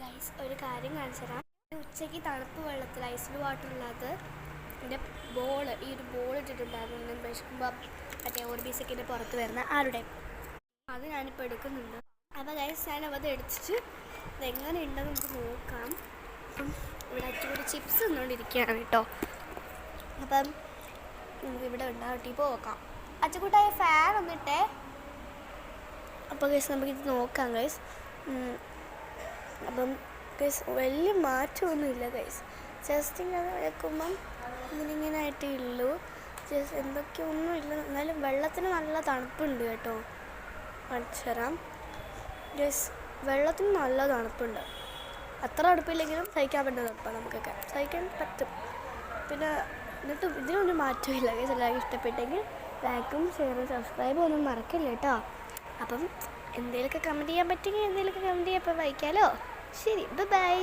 Guys ഒരു കാര്യം കാണിച്ചു തരാം. ഉച്ചയ്ക്ക് തണുപ്പ് വെള്ളത്തിൽ ഐസ്ഡ് വാട്ടർ ഇല്ലാത്ത എൻ്റെ ഈ ഒരു ബോൾ ഇട്ടിട്ടുണ്ടായിരുന്നു. വിശക്കുമ്പോൾ മറ്റേ ഓർബീസൊക്കെ പുറത്ത് വരുന്ന ആരുടെ അത് ഞാനിപ്പോൾ എടുക്കുന്നുണ്ട്. അപ്പോൾ ഗൈസ് അത് എടുത്തിട്ട് ഇതെങ്ങനെ ഉണ്ടെന്ന് നമുക്ക് നോക്കാം. അപ്പം ഇവിടെ അച്ചുകൂടി ചിപ്സ് തിന്നുകൊണ്ടിരിക്കുകയാണ് കേട്ടോ. അപ്പം നമുക്ക് ഇവിടെ ഉണ്ടാവട്ടെ ഇപ്പോൾ നോക്കാം. അച്ചുകൂട്ടായ ഫാൻ വന്നിട്ടേ. അപ്പോൾ ഗൈസ് നമുക്കിത് നോക്കാം ഗൈസ്. അപ്പം ഗൈസ് വലിയ മാറ്റമൊന്നുമില്ല ഗൈസ്. ജസ്റ്റ് ഇങ്ങനെ വെക്കുമ്പം ഇങ്ങനെ ആയിട്ടേ ഉള്ളൂ. ജസ്റ്റ് എന്തൊക്കെയൊന്നും ഇല്ല. എന്നാലും വെള്ളത്തിന് നല്ല തണുപ്പുണ്ട് കേട്ടോ. കാണിച്ചു തരാം ഗൈസ്. വെള്ളത്തിന് നല്ല തണുപ്പുണ്ട്. അത്ര തണുപ്പില്ലെങ്കിലും സഹിക്കാൻ പറ്റുന്ന തണുപ്പാണ്. നമുക്കൊക്കെ സഹിക്കാൻ പറ്റും. പിന്നെ എന്നിട്ട് ഇതിനൊന്നും മാറ്റമില്ല ഗൈസ്. എല്ലാവർക്കും ഇഷ്ടപ്പെട്ടെങ്കിൽ ലൈക്കും ഷെയറും സബ്സ്ക്രൈബും ഒന്നും മറക്കില്ല കേട്ടോ. അപ്പം എന്തെങ്കിലുമൊക്കെ കമൻറ്റ് ചെയ്യാൻ പറ്റുമെങ്കിൽ എന്തെങ്കിലുമൊക്കെ കമൻറ്റ് ചെയ്യാൻ ഇപ്പോൾ വായിക്കാമല്ലോ. ശരി, ബൈ.